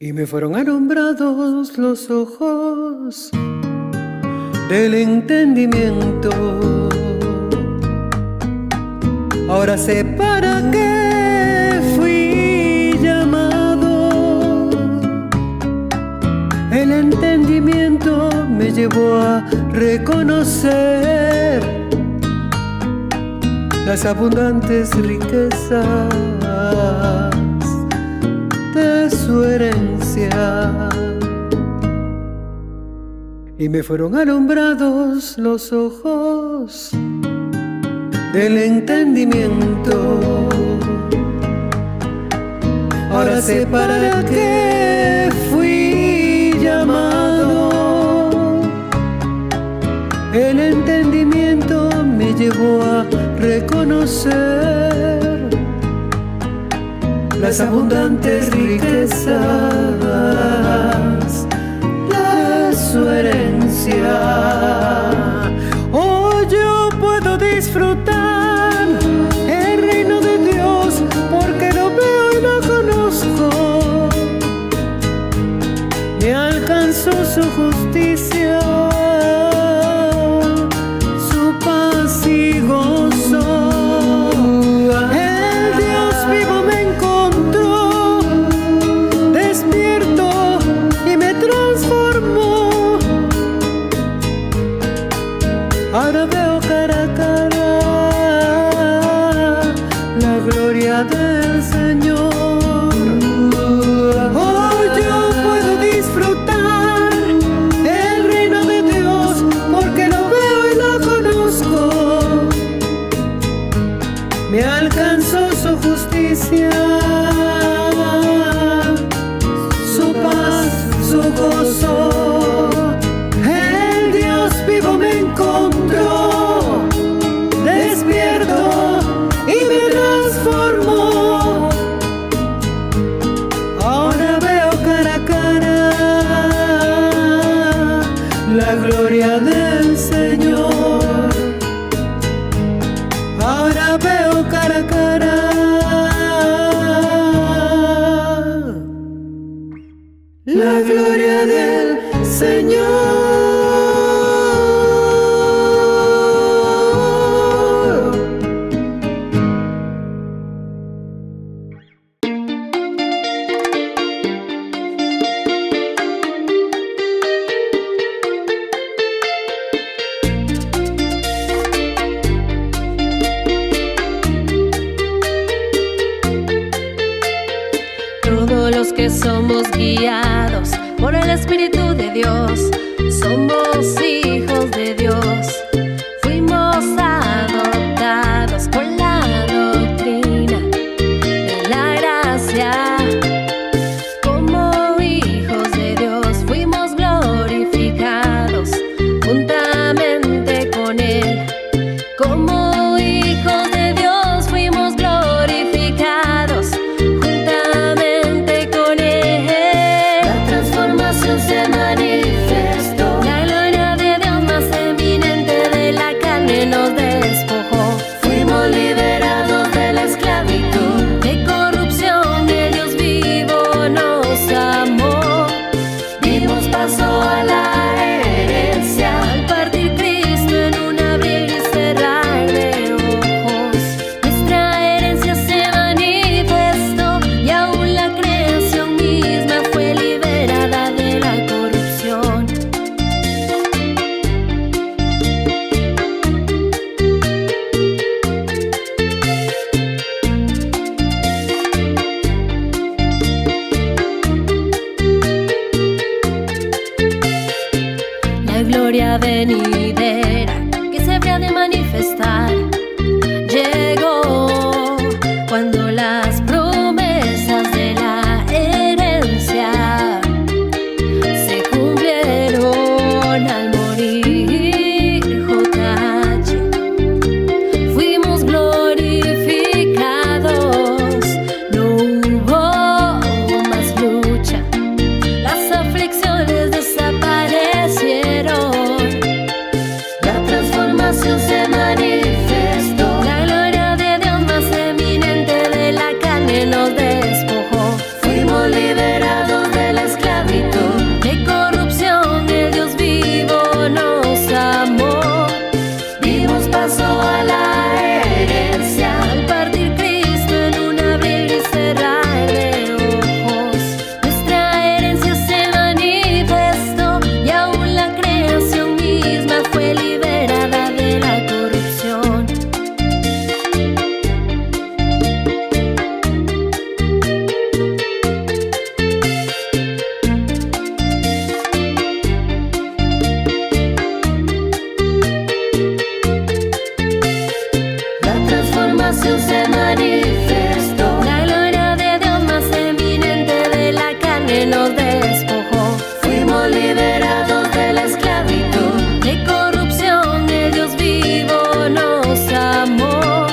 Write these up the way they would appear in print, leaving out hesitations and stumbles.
Y me fueron alumbrados los ojos del entendimiento. Ahora sé para qué fui llamado. El entendimiento me llevó a reconocer las abundantes riquezas de su herencia. Y me fueron alumbrados los ojos del entendimiento. Ahora sé para qué fui llamado. El entendimiento me llevó a reconocer las abundantes riquezas de su herencia. Hoy yo puedo disfrutar el reino de Dios porque lo veo y lo conozco. Me alcanzó su justicia, su paz y gozo. El Dios vivo me encontró, despierto y me transformó. Ahora veo cara a cara la gloria del Señor. Hoy yo puedo disfrutar el reino de Dios porque lo veo y lo conozco. Me alcanzó su justicia, su paz, su gozo. El Dios vivo me encontró, despierto y me transformó. Ahora veo cara a cara la gloria del Señor. Ahora veo cara a cara la gloria del Señor. Todos los que somos guiados por el Espíritu de Dios, somos hijos de Dios. Fuimos adoptados con la doctrina de la gracia. Como hijos de Dios fuimos glorificados juntamente con Él. Como hijos de Dios fuimos glorificados juntamente con Él. La transformación se manifestó. La gloria de Dios más eminente de la carne nos despojó. Fuimos liberados de la esclavitud, de corrupción. El Dios vivo nos amó. Dimos paso a la herencia al partir Cristo en un abrir y cerrar de ojos. Nuestra herencia se manifestó y aún la creación misma fue liberada de la corrupción. La gloria venidera que se habría de manifestar llegó cuando las promesas de la herencia se cumplieron al morir JH. Fuimos glorificados, no hubo más lucha, las aflicciones desaparecieron. carne nos despojó. Fuimos liberados de la esclavitud, de corrupción, el Dios vivo nos amó.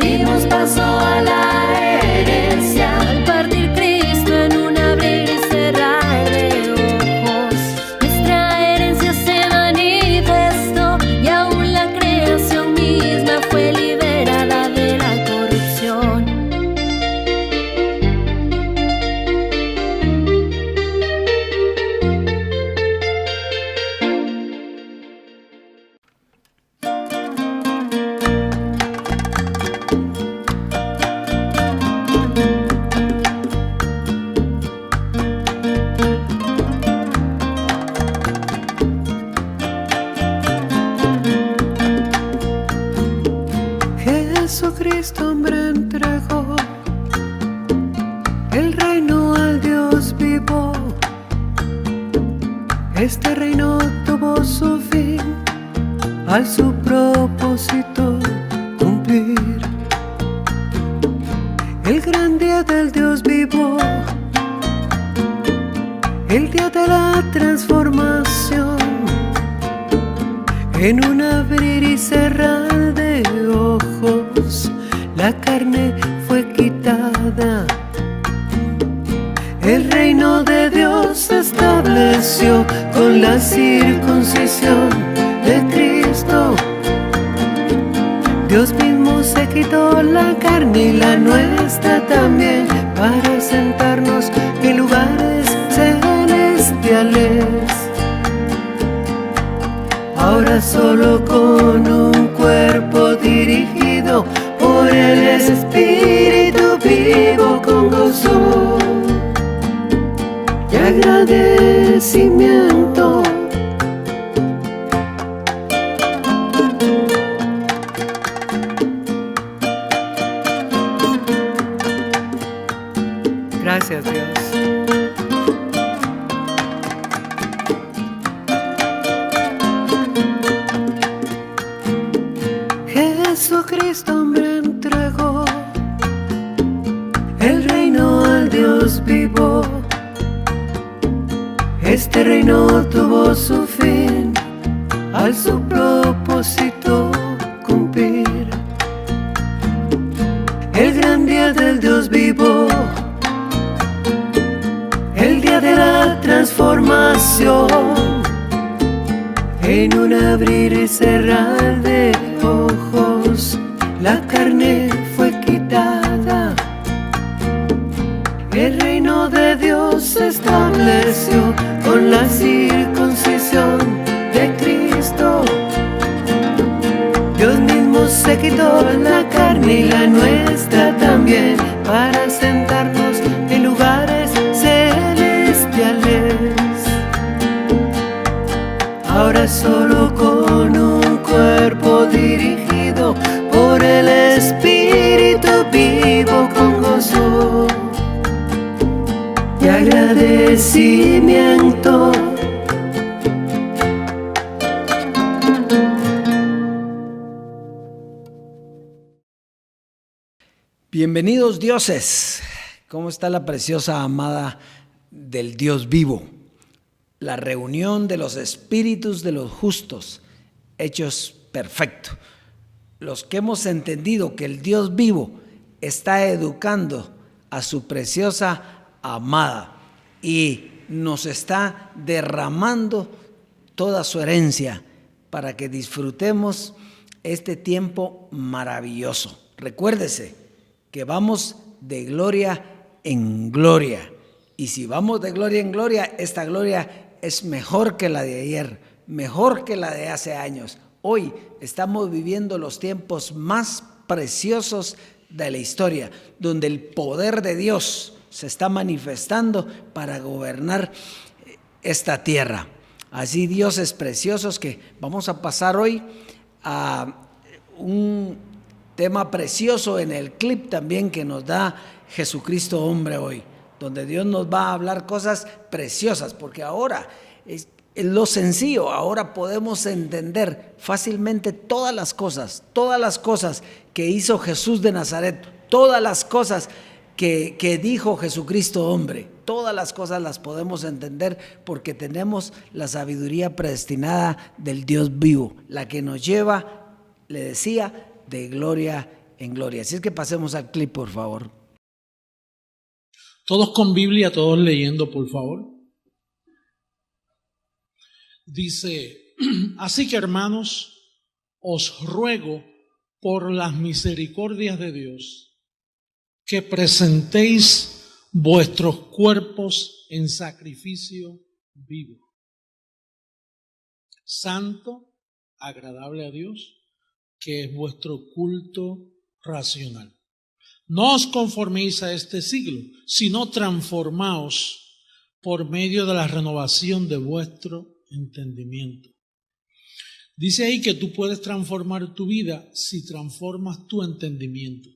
Dimos paso a la herencia, al partir Cristo en un abrir y cerrar de ojos. Nuestra herencia se manifestó y aún la creación misma fue liberada de la corrupción. Jesucristo hombre entregó el reino al Dios vivo. Este reino tuvo su fin al su propósito cumplir. El gran día del Dios vivo, el día de la transformación, en un abrir y cerrar de ojos, la carne fue quitada. El reino de Dios se estableció con la circuncisión de Cristo. Dios mismo se quitó la carne y la nuestra también, para sentarnos en lugares celestiales. Ahora solo con un cuerpo dirigido por el Espíritu vivo, con gozo y agradecimiento. Gracias, Dios. Jesucristo hombre entregó el reino al Dios vivo. Este reino tuvo su fin al su propósito cumplir. El gran día del Dios vivo, el día de la transformación, en un abrir y cerrar de ojos, la carne fue quitada. El reino de Dios se estableció con la circuncisión de Cristo. Dios mismo se quitó la carne y la nuestra también, para sentarnos en lugares celestiales. Ahora solo con un cuerpo dirigido por el Espíritu vivo, con gozo y agradecimiento. Bienvenidos, dioses. ¿Cómo está la preciosa amada del Dios vivo? La reunión de los espíritus de los justos, hechos perfectos. Los que hemos entendido que el Dios vivo está educando a su preciosa amada y nos está derramando toda su herencia para que disfrutemos este tiempo maravilloso. Recuérdese que vamos de gloria en gloria, y si vamos de gloria en gloria, esta gloria es mejor que la de ayer, mejor que la de hace años. Hoy estamos viviendo los tiempos más preciosos de la historia, donde el poder de Dios se está manifestando para gobernar esta tierra. Así, dioses preciosos, que vamos a pasar hoy a un tema precioso en el clip también que nos da Jesucristo hombre hoy, donde Dios nos va a hablar cosas preciosas, porque ahora es lo sencillo, ahora podemos entender fácilmente todas las cosas que hizo Jesús de Nazaret, todas las cosas que dijo Jesucristo hombre. todas las cosas las podemos entender porque tenemos la sabiduría predestinada del Dios vivo, la que nos lleva, le decía, de gloria en gloria. Así es que pasemos al clip, por favor. Todos con Biblia, todos leyendo, por favor. Dice, así que hermanos, os ruego por las misericordias de Dios que presentéis vuestros cuerpos en sacrificio vivo, santo, agradable a Dios, que es vuestro culto racional. No os conforméis a este siglo, sino transformaos por medio de la renovación de vuestro entendimiento. Dice ahí que tú puedes transformar tu vida si transformas tu entendimiento.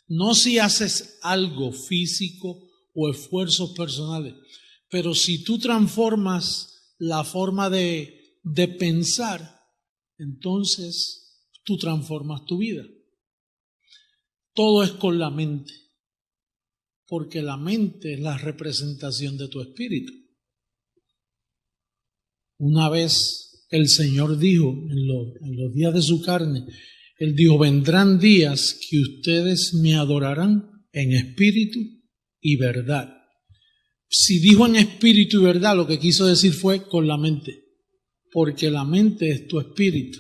No si haces algo físico o esfuerzos personales, pero si tú transformas la forma de pensar, entonces tú transformas tu vida. Todo es con la mente, porque la mente es la representación de tu espíritu. Una vez el Señor dijo, en los días de su carne, Él dijo, vendrán días que ustedes me adorarán en espíritu y verdad. Si dijo en espíritu y verdad, lo que quiso decir fue con la mente, porque la mente es tu espíritu.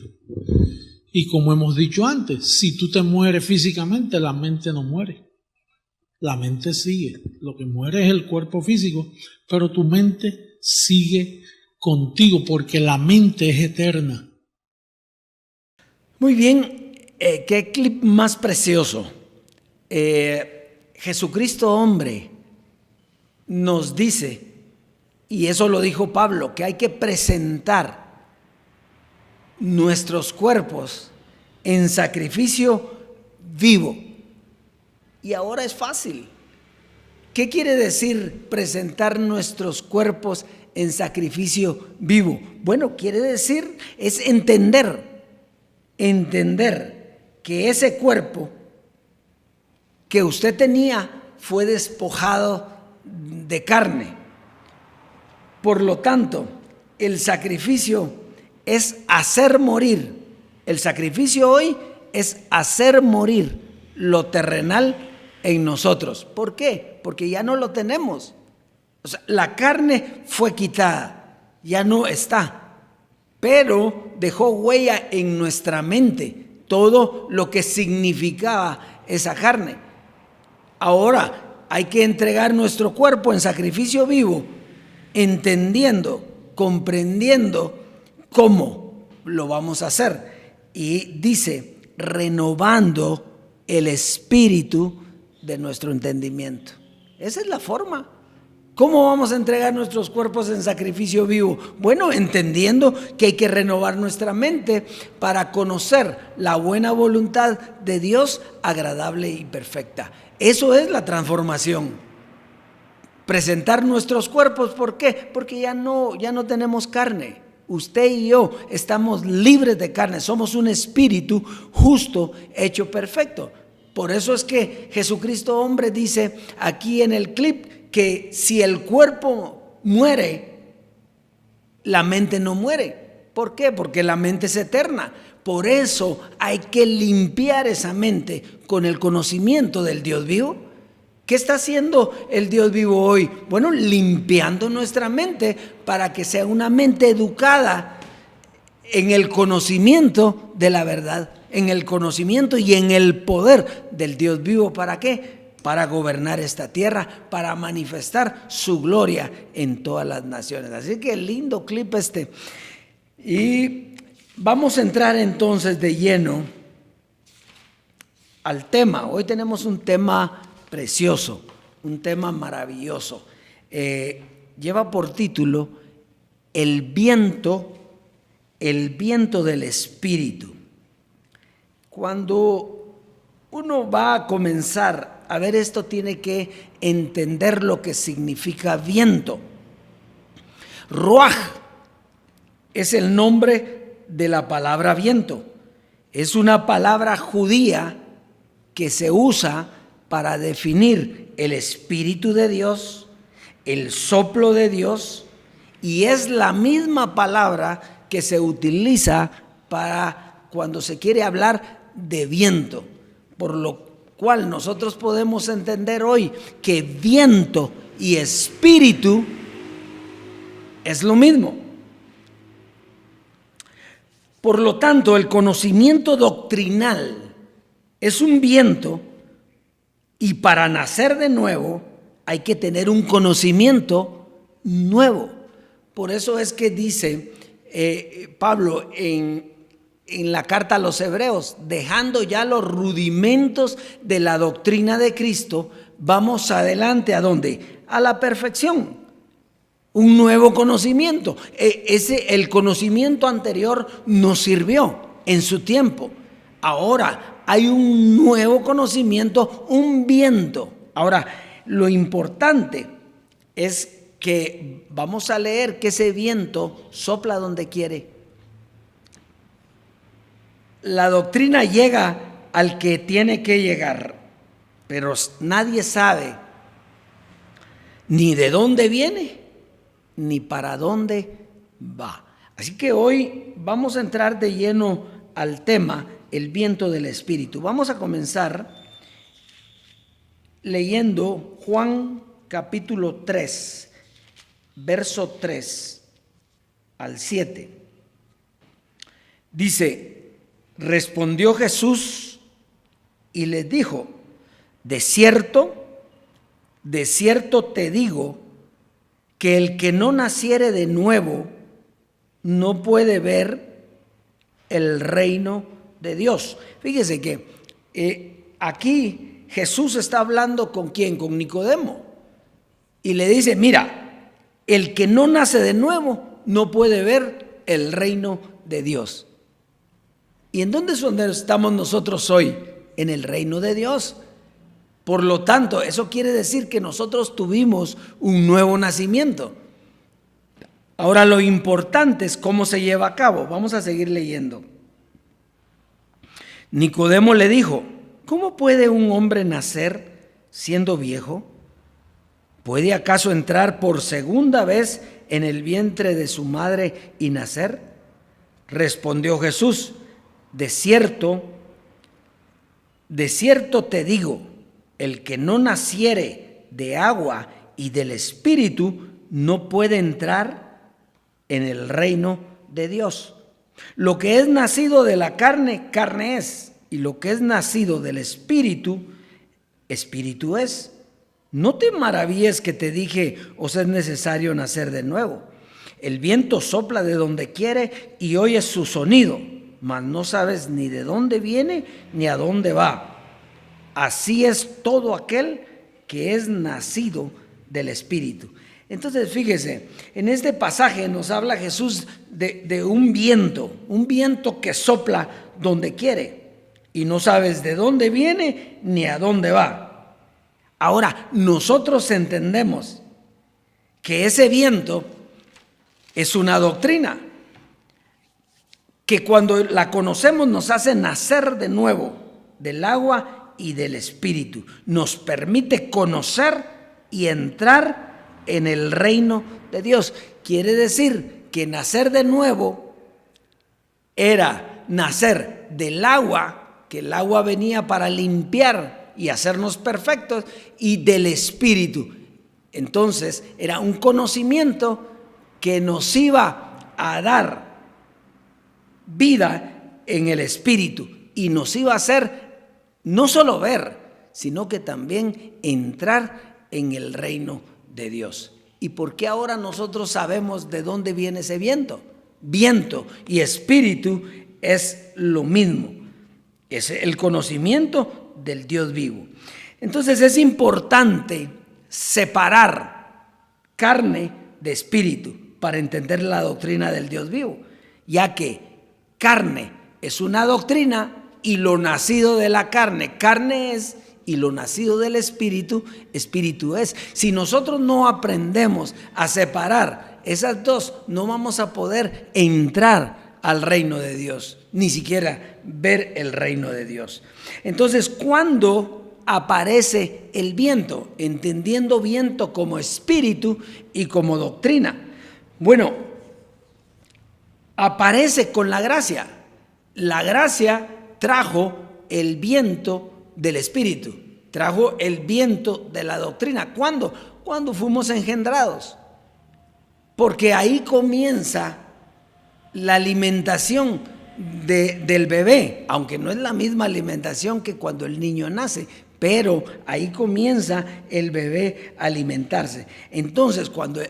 Y como hemos dicho antes, si tú te mueres físicamente, la mente no muere. La mente sigue. Lo que muere es el cuerpo físico, pero tu mente sigue contigo porque la mente es eterna. Muy bien, qué clip más precioso. Jesucristo hombre nos dice, y eso lo dijo Pablo, que hay que presentar nuestros cuerpos en sacrificio vivo. Y ahora es fácil. ¿Qué quiere decir presentar nuestros cuerpos en sacrificio vivo? Bueno, quiere decir, es entender que ese cuerpo que usted tenía fue despojado de carne. Por lo tanto, el sacrificio es hacer morir. El sacrificio hoy es hacer morir lo terrenal en nosotros. ¿Por qué? Porque ya no lo tenemos. O sea, la carne fue quitada, ya no está, pero dejó huella en nuestra mente todo lo que significaba esa carne. Ahora hay que entregar nuestro cuerpo en sacrificio vivo, entendiendo, comprendiendo cómo lo vamos a hacer. Y dice, renovando el espíritu de nuestro entendimiento. Esa es la forma. ¿Cómo vamos a entregar nuestros cuerpos en sacrificio vivo? Bueno, entendiendo que hay que renovar nuestra mente para conocer la buena voluntad de Dios, agradable y perfecta. Eso es la transformación. Presentar nuestros cuerpos, ¿por qué? Porque ya no tenemos carne. Usted y yo estamos libres de carne, somos un espíritu justo, hecho perfecto. Por eso es que Jesucristo hombre dice aquí en el clip que si el cuerpo muere, la mente no muere. ¿Por qué? Porque la mente es eterna. Por eso hay que limpiar esa mente con el conocimiento del Dios vivo. ¿Qué está haciendo el Dios vivo hoy? Bueno, limpiando nuestra mente para que sea una mente educada en el conocimiento de la verdad, en el conocimiento y en el poder del Dios vivo. ¿Para qué? Para gobernar esta tierra, para manifestar su gloria en todas las naciones. Así que lindo clip este. Y vamos a entrar entonces de lleno al tema. Hoy tenemos un tema precioso, un tema maravilloso. Lleva por título el viento del Espíritu. Cuando uno va a comenzar a ver esto, tiene que entender lo que significa viento. Ruaj es el nombre de la palabra viento. Es una palabra judía que se usa para definir el Espíritu de Dios el soplo de Dios, y es la misma palabra que se utiliza para cuando se quiere hablar de viento, por lo cual nosotros podemos entender hoy que viento y espíritu es lo mismo. Por lo tanto, el conocimiento doctrinal es un viento, y para nacer de nuevo hay que tener un conocimiento nuevo. Por eso es que dice Pablo en la carta a los Hebreos, dejando ya los rudimentos de la doctrina de Cristo, vamos adelante. ¿A dónde? A la perfección. Un nuevo conocimiento. El conocimiento anterior nos sirvió en su tiempo. Ahora hay un nuevo conocimiento, un viento. Ahora, lo importante es que vamos a leer que ese viento sopla donde quiere. La doctrina llega al que tiene que llegar, pero nadie sabe ni de dónde viene ni para dónde va. Así que hoy vamos a entrar de lleno al tema, el viento del Espíritu. Vamos a comenzar leyendo Juan capítulo 3, verso 3 al 7. Dice: respondió Jesús y les dijo: de cierto te digo, que el que no naciere de nuevo no puede ver el reino de Dios. Fíjese que aquí Jesús está hablando ¿con quién? Con Nicodemo. Y le dice: mira, el que no nace de nuevo no puede ver el reino de Dios. ¿Y en dónde estamos nosotros hoy? En el reino de Dios. Por lo tanto, eso quiere decir que nosotros tuvimos un nuevo nacimiento. Ahora, lo importante es cómo se lleva a cabo. Vamos a seguir leyendo. Nicodemo le dijo: ¿cómo puede un hombre nacer siendo viejo? ¿Puede acaso entrar por segunda vez en el vientre de su madre y nacer? Respondió Jesús: de cierto te digo, el que no naciere de agua y del Espíritu no puede entrar en el reino de Dios. Lo que es nacido de la carne, carne es, y lo que es nacido del Espíritu, Espíritu es. No te maravilles que te dije: os es necesario nacer de nuevo. El viento sopla de donde quiere y oyes su sonido, mas no sabes ni de dónde viene ni a dónde va. Así es todo aquel que es nacido del Espíritu. Entonces, fíjese, en este pasaje nos habla Jesús de un viento que sopla donde quiere y no sabes de dónde viene ni a dónde va. Ahora, nosotros entendemos que ese viento es una doctrina que cuando la conocemos nos hace nacer de nuevo del agua y del Espíritu. Nos permite conocer y entrar en el reino de Dios. Quiere decir que nacer de nuevo era nacer del agua, que el agua venía para limpiar y hacernos perfectos, y del Espíritu. Entonces era un conocimiento que nos iba a dar vida en el Espíritu y nos iba a hacer no solo ver, sino que también entrar en el reino de Dios. ¿Y por qué ahora nosotros sabemos de dónde viene ese viento? Viento y espíritu es lo mismo. Es el conocimiento del Dios vivo. Entonces es importante separar carne de espíritu para entender la doctrina del Dios vivo, ya que carne es una doctrina y lo nacido de la carne, carne es, y lo nacido del espíritu, espíritu es. Si nosotros no aprendemos a separar esas dos, no vamos a poder entrar al reino de Dios, ni siquiera ver el reino de Dios. Entonces, cuando aparece el viento, entendiendo viento como espíritu y como doctrina. Bueno, aparece con la gracia. La gracia trajo el viento del espíritu, trajo el viento de la doctrina. ¿Cuándo? Cuando fuimos engendrados. Porque ahí comienza la alimentación del bebé, aunque no es la misma alimentación que cuando el niño nace, pero ahí comienza el bebé a alimentarse. Entonces, cuando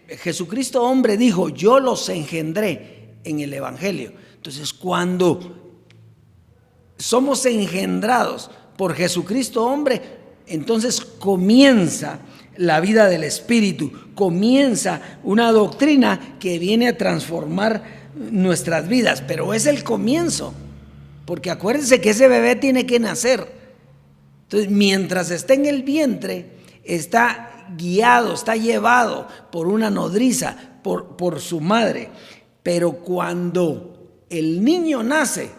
Jesucristo hombre dijo, yo los engendré en el Evangelio. Entonces, cuando somos engendrados por Jesucristo hombre, entonces comienza la vida del Espíritu, comienza una doctrina que viene a transformar nuestras vidas, pero es el comienzo, porque acuérdense que ese bebé tiene que nacer. Entonces, mientras está en el vientre, está guiado, está llevado por una nodriza, por su madre, pero cuando el niño nace,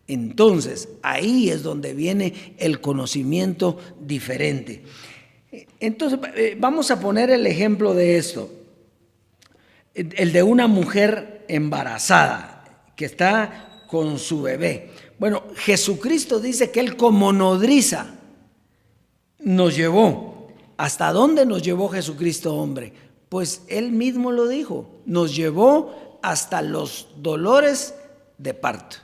entonces ahí es donde viene el conocimiento diferente. Entonces, vamos a poner el ejemplo de esto, el de una mujer embarazada que está con su bebé. Bueno, Jesucristo dice que Él como nodriza nos llevó. ¿Hasta dónde nos llevó Jesucristo hombre? Pues Él mismo lo dijo, nos llevó hasta los dolores de parto.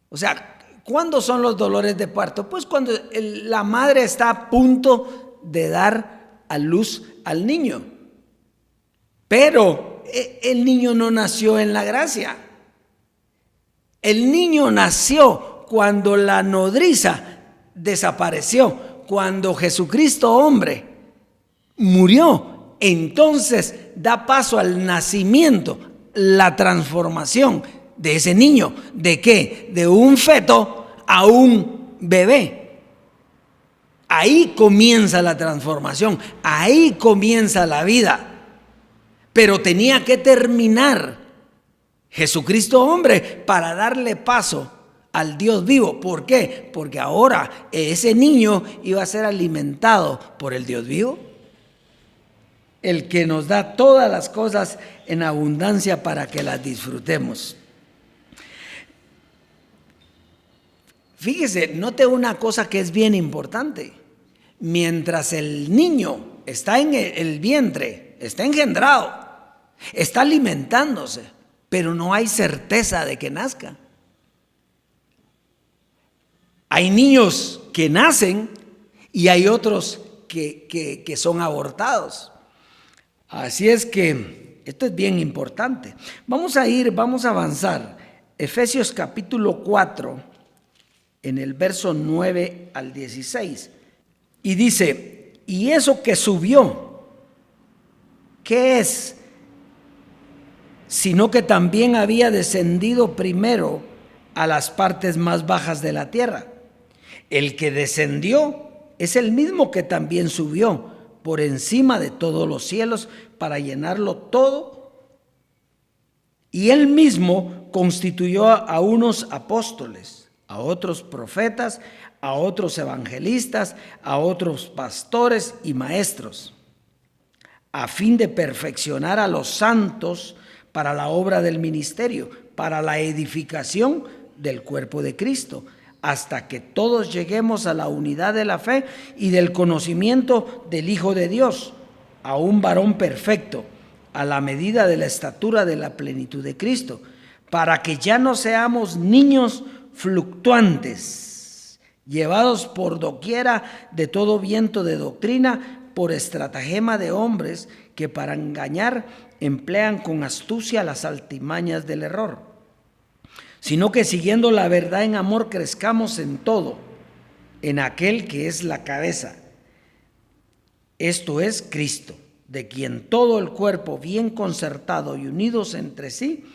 O sea, ¿cuándo son los dolores de parto? Pues cuando la madre está a punto de dar a luz al niño. Pero el niño no nació en la gracia. El niño nació cuando la nodriza desapareció, cuando Jesucristo hombre murió. Entonces da paso al nacimiento, la transformación de ese niño. ¿De qué? De un feto a un bebé. Ahí comienza la transformación, ahí comienza la vida. Pero tenía que terminar Jesucristo hombre para darle paso al Dios vivo. ¿Por qué? Porque ahora ese niño iba a ser alimentado por el Dios vivo, el que nos da todas las cosas en abundancia para que las disfrutemos. Fíjese, note una cosa que es bien importante. Mientras el niño está en el vientre, está engendrado, está alimentándose, pero no hay certeza de que nazca. Hay niños que nacen y hay otros que son abortados. Así es que esto es bien importante. Vamos a avanzar. Efesios capítulo 4, en el verso 9 al 16. Y dice, y eso que subió, ¿qué es? Sino que también había descendido primero a las partes más bajas de la tierra. El que descendió es el mismo que también subió por encima de todos los cielos para llenarlo todo. Y él mismo constituyó a unos apóstoles, a otros profetas, a otros evangelistas, a otros pastores y maestros, a fin de perfeccionar a los santos para la obra del ministerio, para la edificación del cuerpo de Cristo, hasta que todos lleguemos a la unidad de la fe y del conocimiento del Hijo de Dios, a un varón perfecto, a la medida de la estatura de la plenitud de Cristo, para que ya no seamos niños fluctuantes, llevados por doquiera de todo viento de doctrina, por estratagema de hombres que para engañar emplean con astucia las artimañas del error, sino que siguiendo la verdad en amor crezcamos en todo, en aquel que es la cabeza, esto es Cristo, de quien todo el cuerpo bien concertado y unidos entre sí,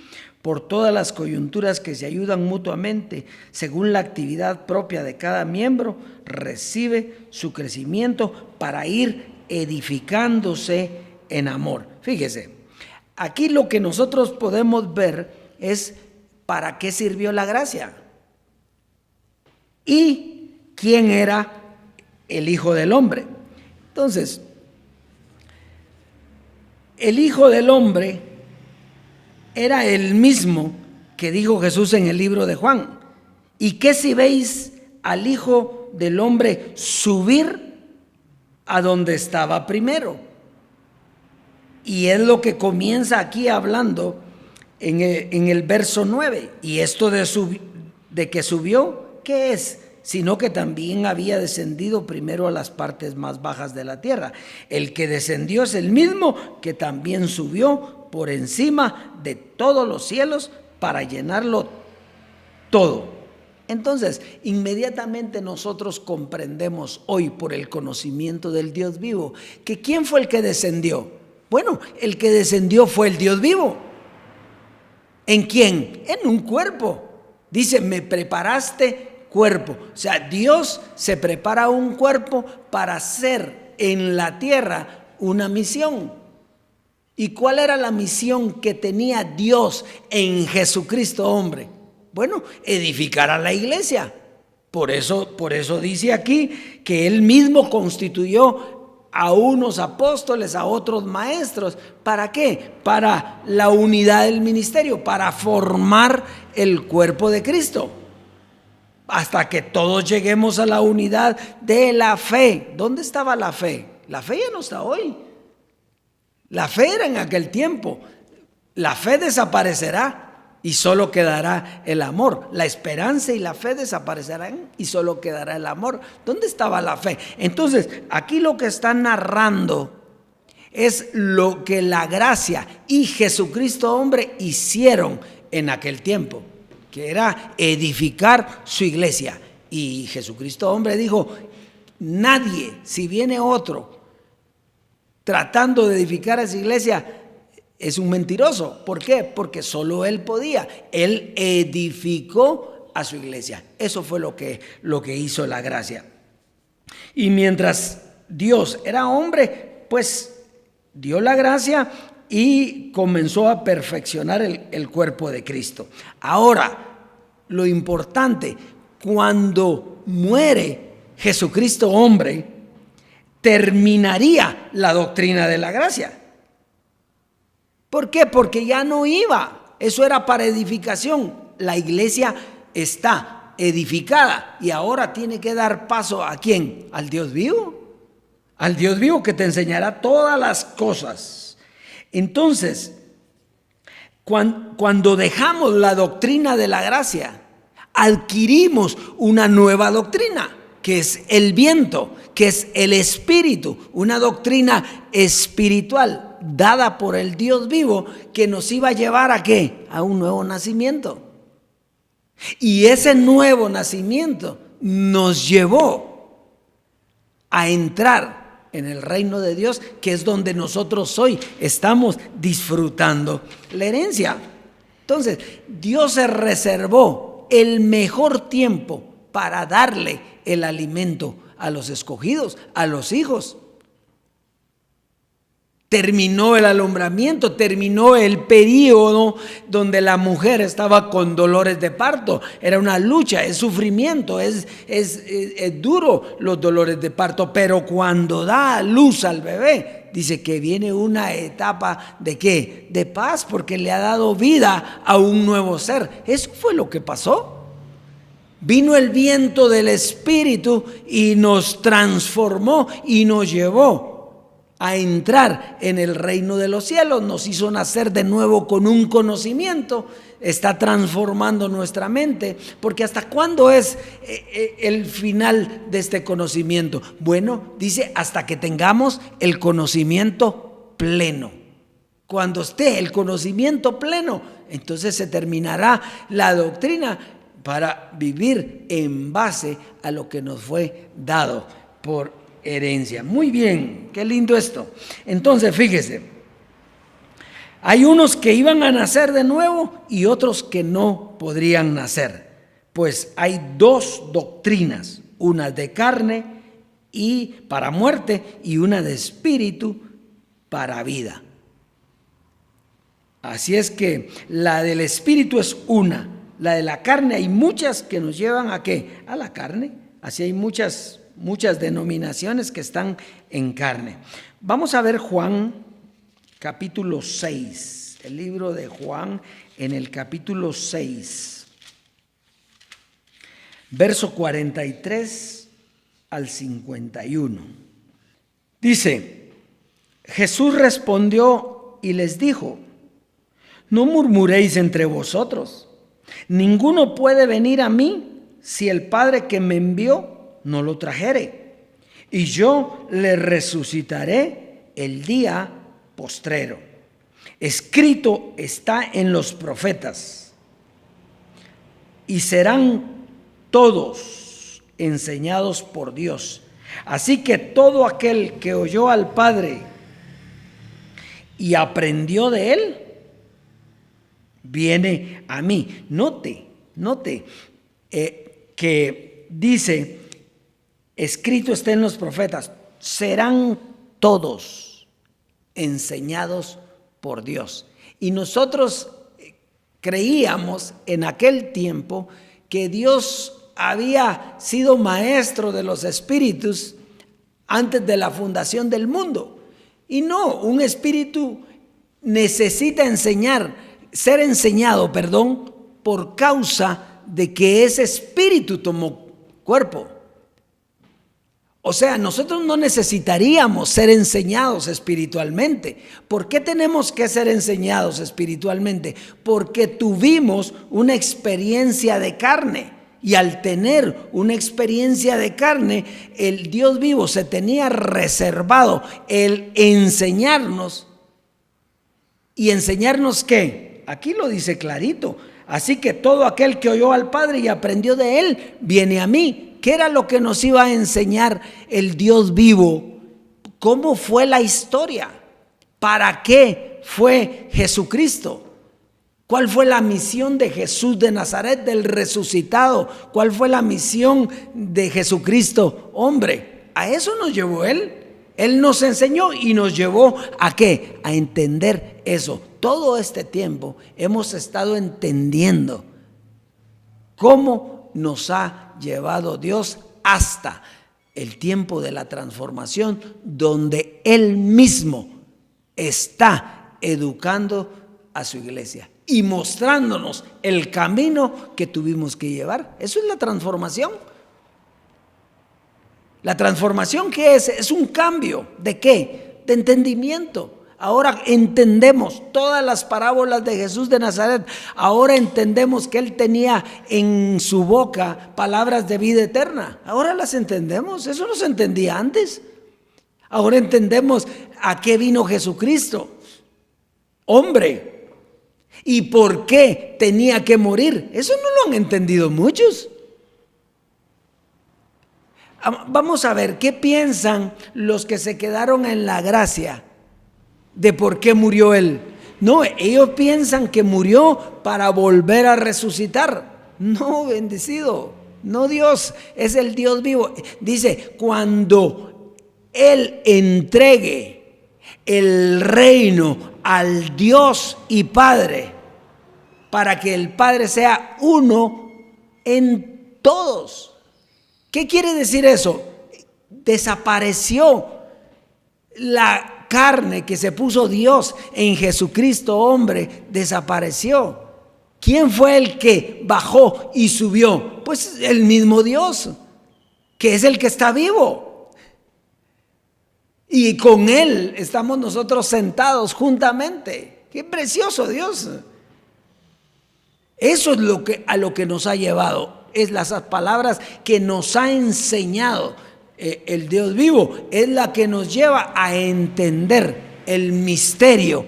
por todas las coyunturas que se ayudan mutuamente, según la actividad propia de cada miembro, recibe su crecimiento para ir edificándose en amor. Fíjese, aquí lo que nosotros podemos ver es para qué sirvió la gracia y quién era el Hijo del Hombre. Entonces, el Hijo del Hombre era el mismo que dijo Jesús en el libro de Juan. ¿Y qué si veis al Hijo del Hombre subir a donde estaba primero? Y es lo que comienza aquí hablando en el verso 9. Y esto de que subió, ¿qué es? Sino que también había descendido primero a las partes más bajas de la tierra. El que descendió es el mismo que también subió por encima de todos los cielos para llenarlo todo. Entonces, inmediatamente nosotros comprendemos hoy por el conocimiento del Dios vivo que ¿quién fue el que descendió? Bueno, el que descendió fue el Dios vivo. ¿En quién? En un cuerpo. Dice, me preparaste cuerpo. O sea, Dios se prepara un cuerpo para hacer en la tierra una misión. ¿Y cuál era la misión que tenía Dios en Jesucristo hombre? Bueno, edificar a la iglesia. Por eso dice aquí que Él mismo constituyó a unos apóstoles, a otros maestros. ¿Para qué? Para la unidad del ministerio, para formar el cuerpo de Cristo. Hasta que todos lleguemos a la unidad de la fe. ¿Dónde estaba la fe? La fe ya no está hoy. La fe era en aquel tiempo. La fe desaparecerá y solo quedará el amor. La esperanza y la fe desaparecerán y solo quedará el amor. ¿Dónde estaba la fe? Entonces, aquí lo que está narrando es lo que la gracia y Jesucristo hombre hicieron en aquel tiempo, que era edificar su iglesia. Y Jesucristo hombre dijo, nadie, si viene otro tratando de edificar a esa iglesia, es un mentiroso. ¿Por qué? Porque solo Él podía. Él edificó a su iglesia. Eso fue lo que hizo la gracia. Y mientras Dios era hombre, pues dio la gracia y comenzó a perfeccionar el cuerpo de Cristo. Ahora, lo importante, cuando muere Jesucristo hombre, terminaría la doctrina de la gracia. ¿Por qué? Porque ya no iba. Eso era para edificación. La iglesia está edificada y ahora tiene que dar paso ¿a quién? Al Dios vivo. Al Dios vivo que te enseñará todas las cosas. Entonces, cuando dejamos la doctrina de la gracia, adquirimos una nueva doctrina, que es el viento, que es el espíritu, una doctrina espiritual dada por el Dios vivo que nos iba a llevar ¿a qué? A un nuevo nacimiento. Y ese nuevo nacimiento nos llevó a entrar en el reino de Dios, que es donde nosotros hoy estamos disfrutando la herencia. Entonces, Dios se reservó el mejor tiempo para darle el alimento a los escogidos, a los hijos. Terminó el alumbramiento, terminó el periodo donde la mujer estaba con dolores de parto. Era una lucha, es sufrimiento, es duro los dolores de parto. Pero cuando da a luz al bebé, dice que viene una etapa ¿de qué? De paz, porque le ha dado vida a un nuevo ser. Eso fue lo que pasó. Vino el viento del Espíritu y nos transformó y nos llevó a entrar en el reino de los cielos. Nos hizo nacer de nuevo con un conocimiento. Está transformando nuestra mente. Porque ¿hasta cuándo es el final de este conocimiento? Bueno, dice hasta que tengamos el conocimiento pleno. Cuando esté el conocimiento pleno, entonces se terminará la doctrina para vivir en base a lo que nos fue dado por herencia. Muy bien, qué lindo esto. Entonces, fíjese, hay unos que iban a nacer de nuevo y otros que no podrían nacer. Pues hay dos doctrinas, una de carne y para muerte y una de espíritu para vida. Así es que la del espíritu es una, la de la carne hay muchas que nos llevan ¿a qué? A la carne. Así hay muchas muchas denominaciones que están en carne. Vamos a ver Juan capítulo 6, el libro de Juan en el capítulo 6, verso 43 al 51. Dice, Jesús respondió y les dijo, no murmuréis entre vosotros. Ninguno puede venir a mí si el Padre que me envió no lo trajere, y yo le resucitaré el día postrero. Escrito está en los profetas, y serán todos enseñados por Dios. Así que todo aquel que oyó al Padre y aprendió de él, viene a mí. Note que dice, escrito está en los profetas, serán todos enseñados por Dios. Y nosotros creíamos en aquel tiempo que Dios había sido maestro de los espíritus antes de la fundación del mundo. Y no, un espíritu necesita ser enseñado, por causa de que ese espíritu tomó cuerpo. O sea, nosotros no necesitaríamos ser enseñados espiritualmente. ¿Por qué tenemos que ser enseñados espiritualmente? Porque tuvimos una experiencia de carne. Y al tener una experiencia de carne, el Dios vivo se tenía reservado el enseñarnos. ¿Y enseñarnos qué? Aquí lo dice clarito. Así que todo aquel que oyó al Padre y aprendió de él, viene a mí. ¿Qué era lo que nos iba a enseñar el Dios vivo? ¿Cómo fue la historia? ¿Para qué fue Jesucristo? ¿Cuál fue la misión de Jesús de Nazaret, del resucitado? ¿Cuál fue la misión de Jesucristo, hombre? A eso nos llevó Él. Él nos enseñó y nos llevó ¿a qué? A entender eso. Todo este tiempo hemos estado entendiendo cómo nos ha llevado Dios hasta el tiempo de la transformación, donde Él mismo está educando a su iglesia y mostrándonos el camino que tuvimos que llevar. Eso es la transformación. La transformación, ¿qué es? Es un cambio. ¿De qué? De entendimiento. Ahora entendemos todas las parábolas de Jesús de Nazaret. Ahora entendemos que Él tenía en su boca palabras de vida eterna. Ahora las entendemos. Eso no se entendía antes. Ahora entendemos a qué vino Jesucristo, hombre, y por qué tenía que morir. Eso no lo han entendido muchos. Vamos a ver qué piensan los que se quedaron en la gracia de por qué murió Él. No, ellos piensan que murió para volver a resucitar. No, bendecido. No, Dios es el Dios vivo. Dice, cuando Él entregue el reino al Dios y Padre, para que el Padre sea uno en todos. ¿Qué quiere decir eso? Desapareció la carne que se puso Dios en Jesucristo, hombre, desapareció. ¿Quién fue el que bajó y subió? Pues el mismo Dios, que es el que está vivo. Y con Él estamos nosotros sentados juntamente. ¡Qué precioso Dios! Eso es a lo que nos ha llevado. Es las palabras que nos ha enseñado el Dios vivo. Es la que nos lleva a entender el misterio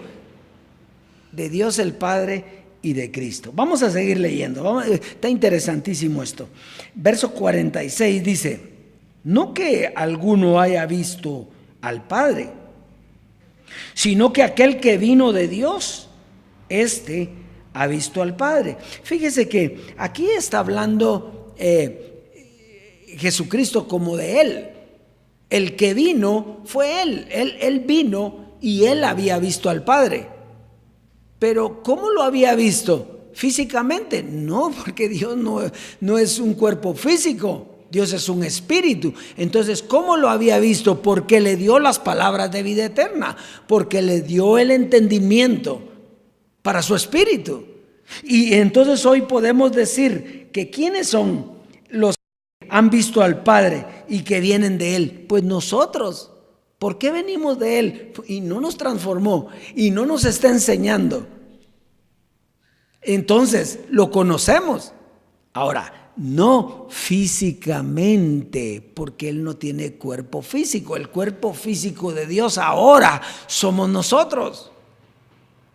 de Dios el Padre y de Cristo. Vamos a seguir leyendo. Está interesantísimo esto. Verso 46 dice, no que alguno haya visto al Padre, sino que aquel que vino de Dios, éste ha visto al Padre. Fíjese que aquí está hablando Jesucristo como de Él. El que vino fue Él. Él vino y Él había visto al Padre. Pero ¿cómo lo había visto? ¿Físicamente? No, porque Dios no es un cuerpo físico. Dios es un espíritu. Entonces, ¿cómo lo había visto? Porque le dio las palabras de vida eterna, porque le dio el entendimiento para su espíritu. Y entonces hoy podemos decir que ¿quiénes son los que han visto al Padre y que vienen de Él? Pues nosotros. ¿Por qué venimos de Él? Y no nos transformó y no nos está enseñando. Entonces, lo conocemos. Ahora, no físicamente, porque Él no tiene cuerpo físico. El cuerpo físico de Dios ahora somos nosotros.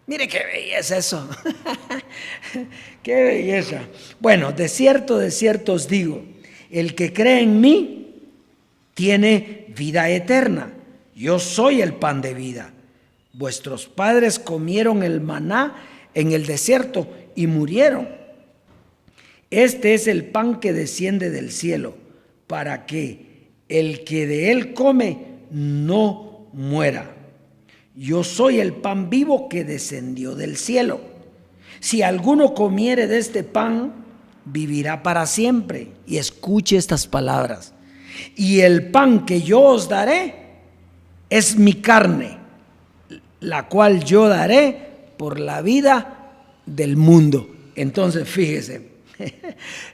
Mire qué belleza eso. Qué belleza. Bueno, de cierto os digo, el que cree en mí tiene vida eterna. Yo soy el pan de vida. Vuestros padres comieron el maná en el desierto y murieron. Este es el pan que desciende del cielo, para que el que de él come no muera. Yo soy el pan vivo que descendió del cielo. Si alguno comiere de este pan, vivirá para siempre. Y escuche estas palabras. Y el pan que yo os daré es mi carne, la cual yo daré por la vida del mundo. Entonces, fíjese,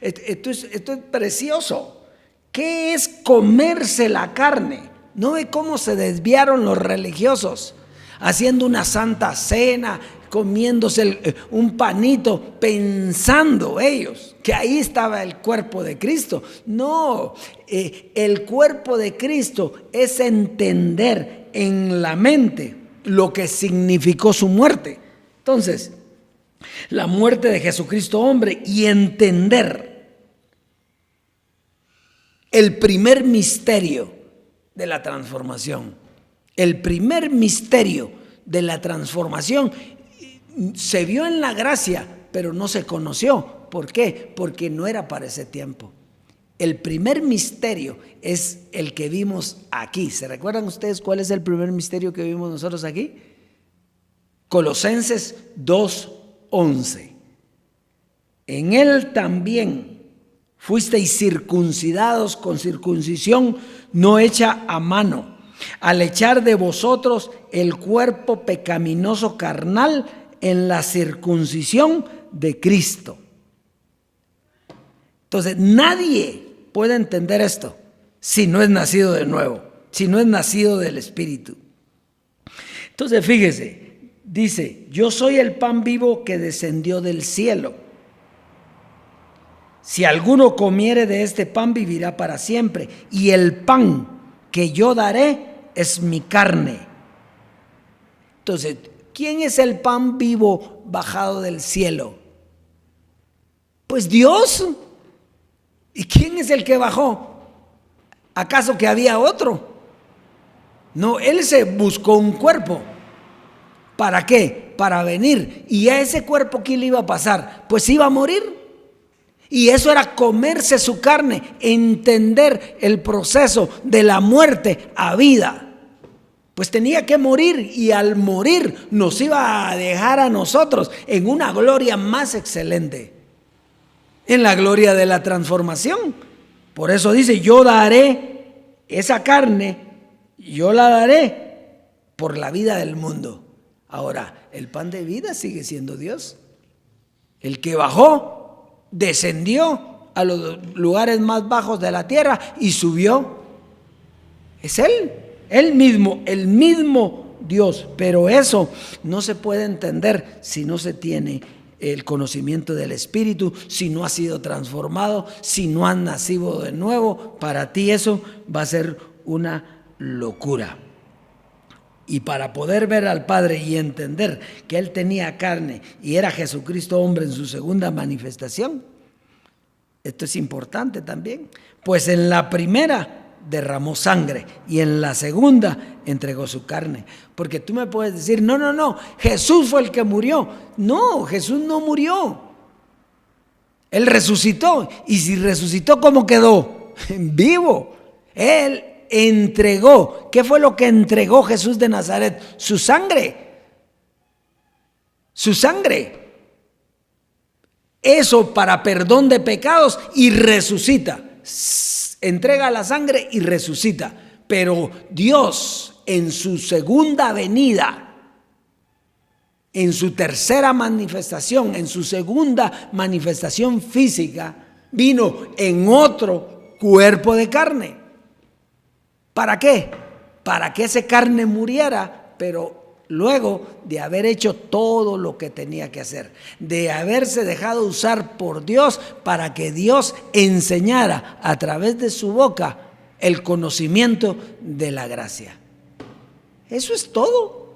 esto es precioso. ¿Qué es comerse la carne? ¿No ve cómo se desviaron los religiosos? Haciendo una santa cena, comiéndose un panito, pensando ellos que ahí estaba el cuerpo de Cristo. No, el cuerpo de Cristo es entender en la mente lo que significó su muerte. Entonces, la muerte de Jesucristo hombre y entender el primer misterio de la transformación. El primer misterio de la transformación se vio en la gracia, pero no se conoció. ¿Por qué? Porque no era para ese tiempo. El primer misterio es el que vimos aquí. ¿Se recuerdan ustedes cuál es el primer misterio que vimos nosotros aquí? Colosenses 2:11. En él también fuisteis circuncidados con circuncisión no hecha a mano, al echar de vosotros el cuerpo pecaminoso carnal en la circuncisión de Cristo. Entonces, nadie puede entender esto si no es nacido de nuevo, si no es nacido del Espíritu. Entonces, fíjese, dice, yo soy el pan vivo que descendió del cielo. Si alguno comiere de este pan, vivirá para siempre. Y el pan que yo daré es mi carne. Entonces, ¿quién es el pan vivo bajado del cielo? Pues Dios. ¿Y quién es el que bajó? ¿Acaso que había otro? No, Él se buscó un cuerpo. ¿Para qué? Para venir. ¿Y a ese cuerpo qué le iba a pasar? Pues iba a morir. Y eso era comerse su carne, entender el proceso de la muerte a vida. Pues tenía que morir, y al morir nos iba a dejar a nosotros en una gloria más excelente, en la gloria de la transformación. Por eso dice, yo daré esa carne, yo la daré por la vida del mundo. Ahora, el pan de vida sigue siendo Dios. El que bajó, descendió a los lugares más bajos de la tierra y subió. Es Él, el mismo Dios. Pero eso no se puede entender si no se tiene el conocimiento del Espíritu, si no has sido transformado, si no has nacido de nuevo. Para ti eso va a ser una locura. Y para poder ver al Padre y entender que Él tenía carne y era Jesucristo hombre en su segunda manifestación, esto es importante también, pues en la primera derramó sangre y en la segunda entregó su carne. Porque tú me puedes decir, no, Jesús fue el que murió. No, Jesús no murió. Él resucitó. Y si resucitó, ¿cómo quedó? Vivo. Él entregó. ¿Qué fue lo que entregó Jesús de Nazaret? Su sangre. Su sangre. Eso para perdón de pecados, y resucita. entrega la sangre y resucita. Pero Dios en su segunda venida, en su tercera manifestación, en su segunda manifestación física, vino en otro cuerpo de carne. ¿Para qué? Para que esa carne muriera, pero luego de haber hecho todo lo que tenía que hacer, de haberse dejado usar por Dios para que Dios enseñara a través de su boca el conocimiento de la gracia. Eso es todo.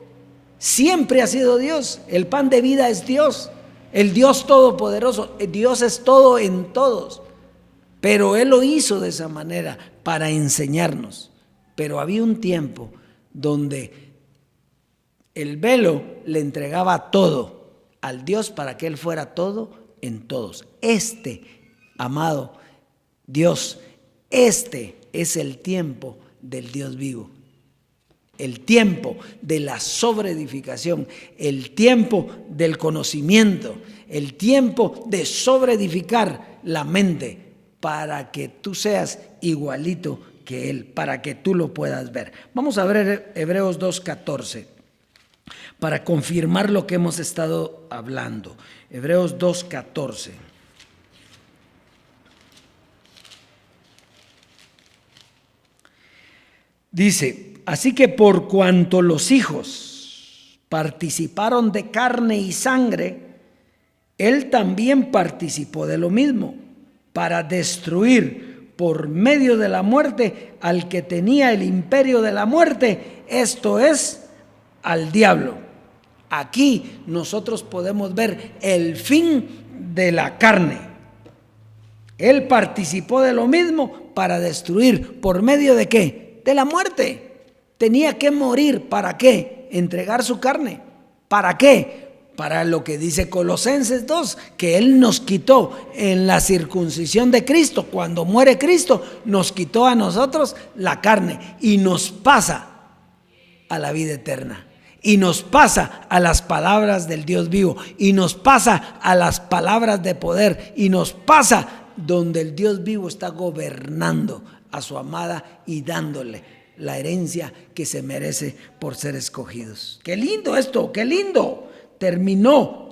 Siempre ha sido Dios. El pan de vida es Dios, el Dios todopoderoso. Dios es todo en todos, pero Él lo hizo de esa manera para enseñarnos. Pero había un tiempo donde el velo le entregaba todo al Dios para que Él fuera todo en todos. Amado Dios, es el tiempo del Dios vivo. El tiempo de la sobreedificación, el tiempo del conocimiento, el tiempo de sobreedificar la mente para que tú seas igualito que Él, para que tú lo puedas ver. Vamos a ver Hebreos 2:14 para confirmar lo que hemos estado hablando. Hebreos 2:14. Dice: así que por cuanto los hijos participaron de carne y sangre, Él también participó de lo mismo, para destruir por medio de la muerte al que tenía el imperio de la muerte, esto es, al diablo. Aquí nosotros podemos ver el fin de la carne. Él participó de lo mismo para destruir, ¿por medio de qué? De la muerte. Tenía que morir, ¿para qué? Entregar su carne. ¿Para qué? Para lo que dice Colosenses 2, que Él nos quitó en la circuncisión de Cristo. Cuando muere Cristo, nos quitó a nosotros la carne y nos pasa a la vida eterna. Y nos pasa a las palabras del Dios vivo. Y nos pasa a las palabras de poder. Y nos pasa donde el Dios vivo está gobernando a su amada y dándole la herencia que se merece por ser escogidos. ¡Qué lindo esto! ¡Qué lindo! Terminó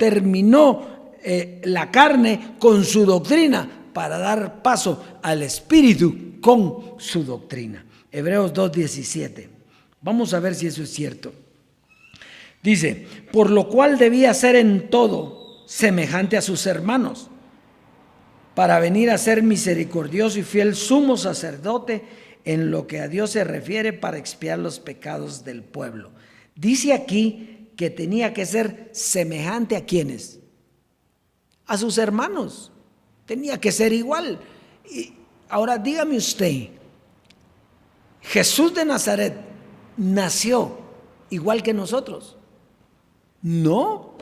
la carne con su doctrina para dar paso al Espíritu con su doctrina. Hebreos 2:17. Vamos a ver si eso es cierto. Dice: por lo cual debía ser en todo semejante a sus hermanos, para venir a ser misericordioso y fiel sumo sacerdote en lo que a Dios se refiere, para expiar los pecados del pueblo. Dice aquí que tenía que ser semejante a ¿quiénes? A sus hermanos. Tenía que ser igual. Y ahora dígame usted, ¿Jesús de Nazaret nació igual que nosotros? No.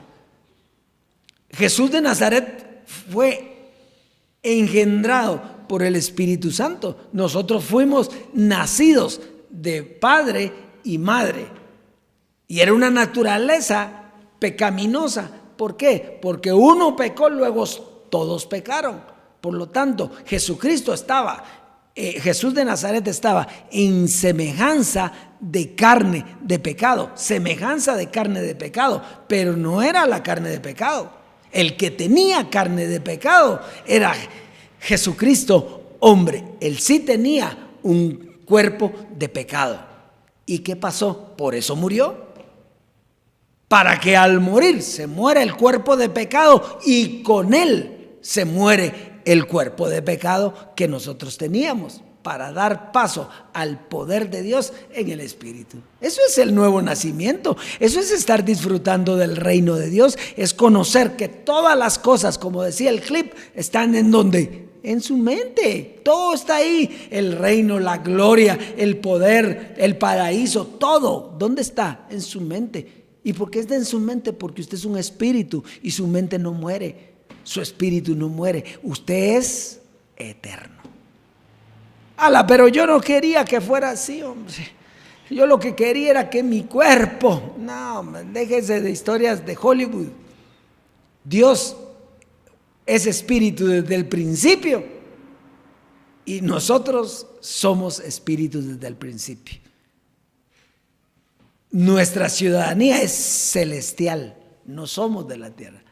Jesús de Nazaret fue engendrado por el Espíritu Santo. Nosotros fuimos nacidos de padre y madre. Y era una naturaleza pecaminosa. ¿Por qué? Porque uno pecó, luego todos pecaron. Por lo tanto, Jesús de Nazaret estaba en semejanza de carne de pecado. Semejanza de carne de pecado, pero no era la carne de pecado. El que tenía carne de pecado era Jesucristo, hombre. Él sí tenía un cuerpo de pecado. ¿Y qué pasó? Por eso murió. Para que al morir se muera el cuerpo de pecado y con él se muere el cuerpo de pecado que nosotros teníamos, para dar paso al poder de Dios en el Espíritu. Eso es el nuevo nacimiento. Eso es estar disfrutando del reino de Dios. Es conocer que todas las cosas, como decía el clip, están en donde, en su mente. Todo está ahí. El reino, la gloria, el poder, el paraíso, todo. ¿Dónde está? En su mente. ¿Y por qué está en su mente? Porque usted es un espíritu y su mente no muere. Su espíritu no muere. Usted es eterno. Pero yo no quería que fuera así, hombre. Yo lo que quería era que mi cuerpo... No, déjese de historias de Hollywood. Dios es espíritu desde el principio. Y nosotros somos espíritus desde el principio. Nuestra ciudadanía es celestial, no somos de la tierra.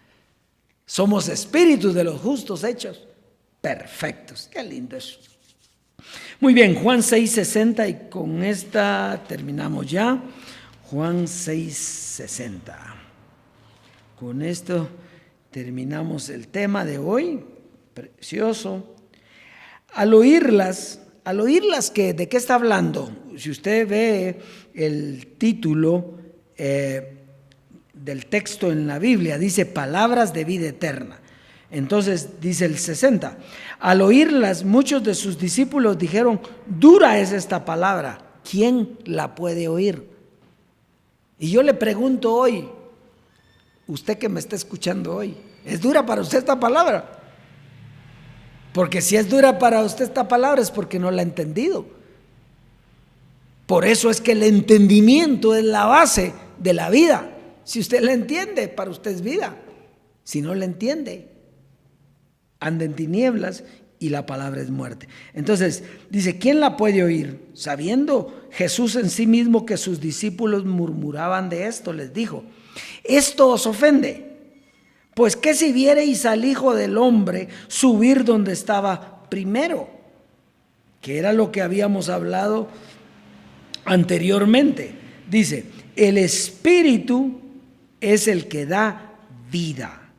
Somos espíritus de los justos hechos perfectos. Qué lindo eso. Muy bien, Juan 6:60, y con esta terminamos ya. Juan 6:60. Con esto terminamos el tema de hoy. Precioso. Al oírlas, ¿de qué está hablando? Si usted ve el título del texto en la Biblia, dice palabras de vida eterna. Entonces dice el 60, al oírlas muchos de sus discípulos dijeron, dura es esta palabra, ¿quién la puede oír? Y yo le pregunto hoy, usted que me está escuchando hoy, ¿es dura para usted esta palabra? Porque si es dura para usted esta palabra es porque no la ha entendido. Por eso es que el entendimiento es la base de la vida. Si usted la entiende, para usted es vida. Si no la entiende, anda en tinieblas y la palabra es muerte. Entonces, dice, ¿quién la puede oír? Sabiendo Jesús en sí mismo que sus discípulos murmuraban de esto, les dijo, ¿esto os ofende? Pues qué si viereis al Hijo del Hombre subir donde estaba primero, que era lo que habíamos hablado anteriormente. Dice, el Espíritu es el que da vida,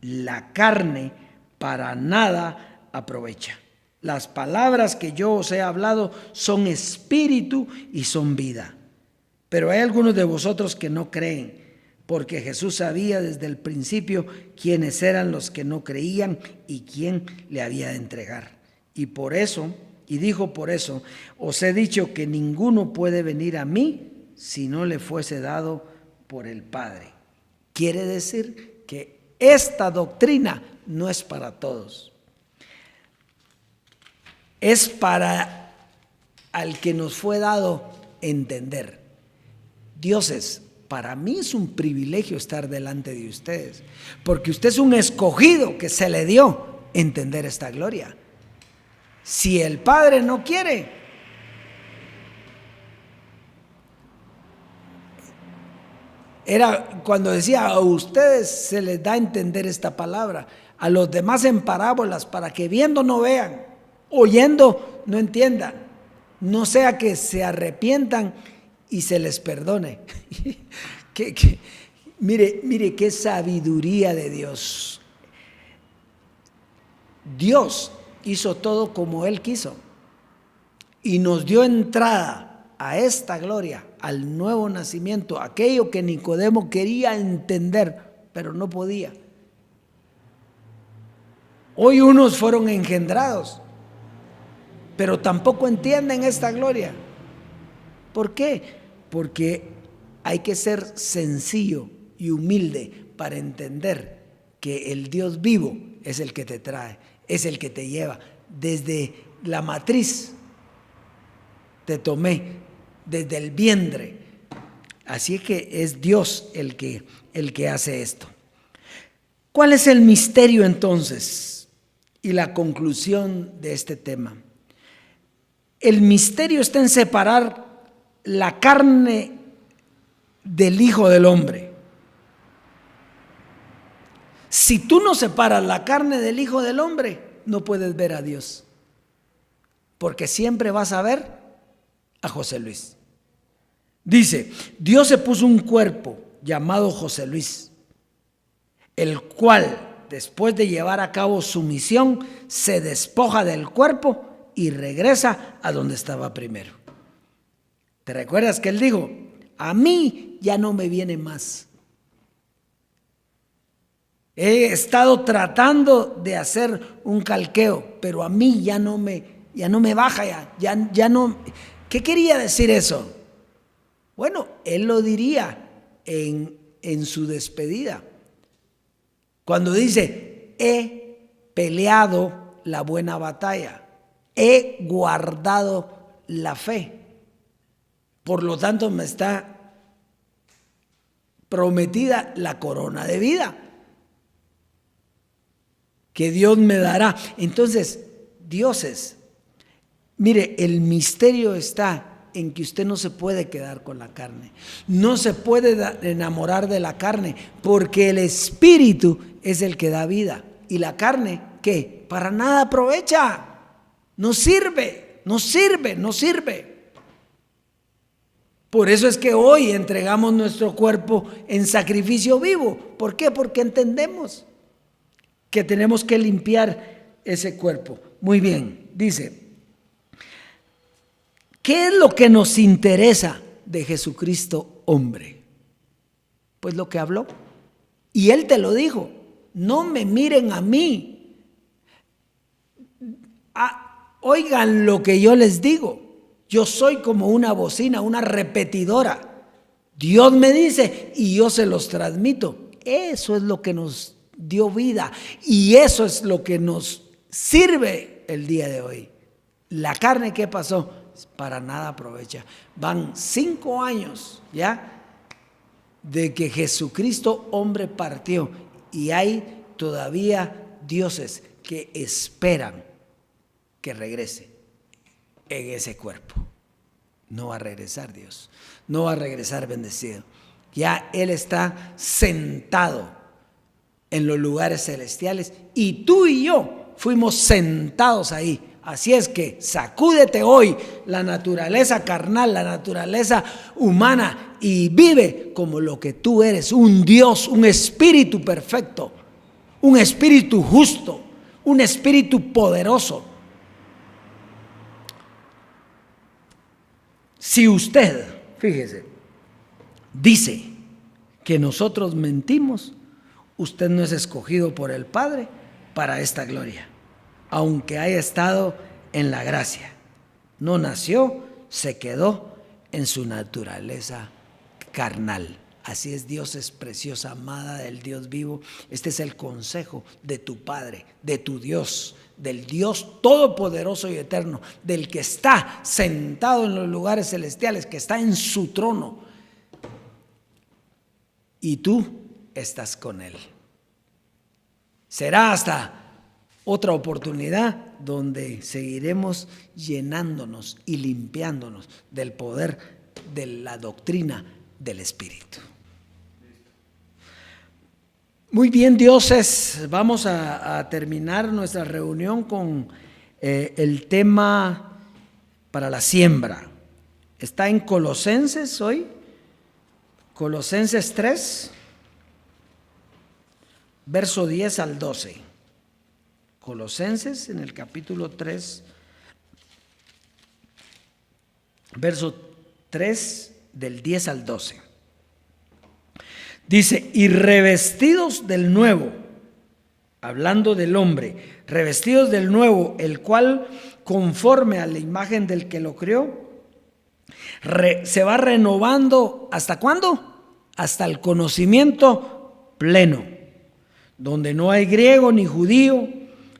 la carne para nada aprovecha. Las palabras que yo os he hablado son espíritu y son vida. Pero hay algunos de vosotros que no creen, porque Jesús sabía desde el principio quiénes eran los que no creían y quién le había de entregar. Y dijo por eso, os he dicho que ninguno puede venir a mí si no le fuese dado por el Padre. Quiere decir que esta doctrina no es para todos. Es para al que nos fue dado entender. Dioses, para mí es un privilegio estar delante de ustedes, porque usted es un escogido que se le dio entender esta gloria. Si el Padre no quiere, era cuando decía a ustedes se les da a entender esta palabra, a los demás en parábolas, para que viendo no vean, oyendo no entiendan, no sea que se arrepientan y se les perdone. Mire qué sabiduría de Dios. Dios hizo todo como Él quiso y nos dio entrada a esta gloria, al nuevo nacimiento, aquello que Nicodemo quería entender, pero no podía. Hoy unos fueron engendrados, pero tampoco entienden esta gloria. ¿Por qué? Porque hay que ser sencillo y humilde para entender que el Dios vivo es el que te trae, es el que te lleva. Desde la matriz te tomé, desde el vientre. Así es que es Dios el que hace esto. ¿Cuál es el misterio entonces? Y la conclusión de este tema. El misterio está en separar la carne del Hijo del Hombre. Si tú no separas la carne del Hijo del Hombre, no puedes ver a Dios, porque siempre vas a ver a José Luis. Dice, Dios se puso un cuerpo llamado José Luis, el cual, después de llevar a cabo su misión, se despoja del cuerpo y regresa a donde estaba primero. ¿Te recuerdas que él dijo? A mí ya no me viene más. He estado tratando de hacer un calqueo, pero a mí ya no me baja, ya no. ¿Qué quería decir eso? Bueno, él lo diría en su despedida. Cuando dice, he peleado la buena batalla, he guardado la fe. Por lo tanto, me está prometida la corona de vida que Dios me dará. Entonces, dioses, Mire, el misterio está en que usted no se puede quedar con la carne, no se puede enamorar de la carne, porque el Espíritu es el que da vida. Y la carne, ¿qué? Para nada aprovecha, no sirve, no sirve, no sirve. Por eso es que hoy entregamos nuestro cuerpo en sacrificio vivo. ¿Por qué? Porque entendemos que tenemos que limpiar ese cuerpo. Muy bien, dice, ¿qué es lo que nos interesa de Jesucristo hombre? Pues lo que habló. Y Él te lo dijo, no me miren a mí, oigan lo que yo les digo. Yo soy como una bocina, una repetidora. Dios me dice y yo se los transmito. Eso es lo que nos dio vida y eso es lo que nos sirve el día de hoy. La carne, ¿qué pasó? Para nada aprovecha. Van 5 años ya de que Jesucristo hombre partió y hay todavía dioses que esperan que regrese en ese cuerpo. No va a regresar Dios, no va a regresar bendecido. Ya Él está sentado en los lugares celestiales y tú y yo fuimos sentados ahí. Así es que sacúdete hoy la naturaleza carnal, la naturaleza humana y vive como lo que tú eres, un Dios, un espíritu perfecto, un espíritu justo, un espíritu poderoso. Si usted, fíjese, dice que nosotros mentimos, usted no es escogido por el Padre para esta gloria, aunque haya estado en la gracia. No nació, se quedó en su naturaleza carnal. Así es, Dios es preciosa, amada del Dios vivo. Este es el consejo de tu Padre, de tu Dios, del Dios todopoderoso y eterno, del que está sentado en los lugares celestiales, que está en su trono. Y tú estás con Él. Será hasta otra oportunidad donde seguiremos llenándonos y limpiándonos del poder de la doctrina del Espíritu. Muy bien, dioses, vamos a terminar nuestra reunión con el tema para la siembra. Está en Colosenses hoy, Colosenses 3, verso 10 al 12. Colosenses en el capítulo 3, verso 3 del 10 al 12. Dice, y revestidos del nuevo, hablando del hombre, revestidos del nuevo, el cual conforme a la imagen del que lo creó, se va renovando, ¿hasta cuándo? Hasta el conocimiento pleno, donde no hay griego ni judío,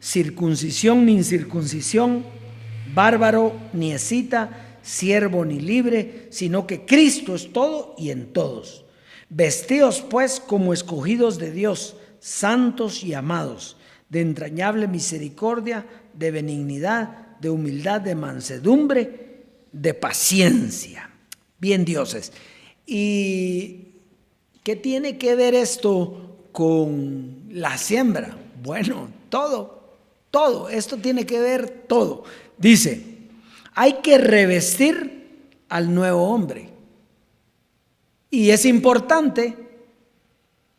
circuncisión ni incircuncisión, bárbaro ni escita, siervo ni libre, sino que Cristo es todo y en todos. Vestidos pues como escogidos de Dios, santos y amados, de entrañable misericordia, de benignidad, de humildad, de mansedumbre, de paciencia. Bien, dioses. ¿Y qué tiene que ver esto con la siembra? Bueno, todo. Esto tiene que ver todo. Dice, hay que revestir al nuevo hombre. Y es importante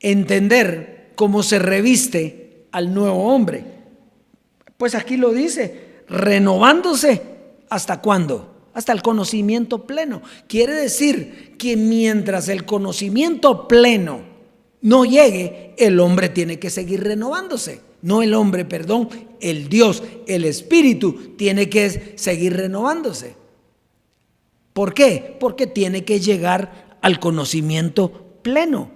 entender cómo se reviste al nuevo hombre. Pues aquí lo dice, renovándose, ¿hasta cuándo? Hasta el conocimiento pleno. Quiere decir que mientras el conocimiento pleno no llegue, el hombre tiene que seguir renovándose. No el hombre, perdón, el Dios, el Espíritu tiene que seguir renovándose. ¿Por qué? Porque tiene que llegar al conocimiento pleno.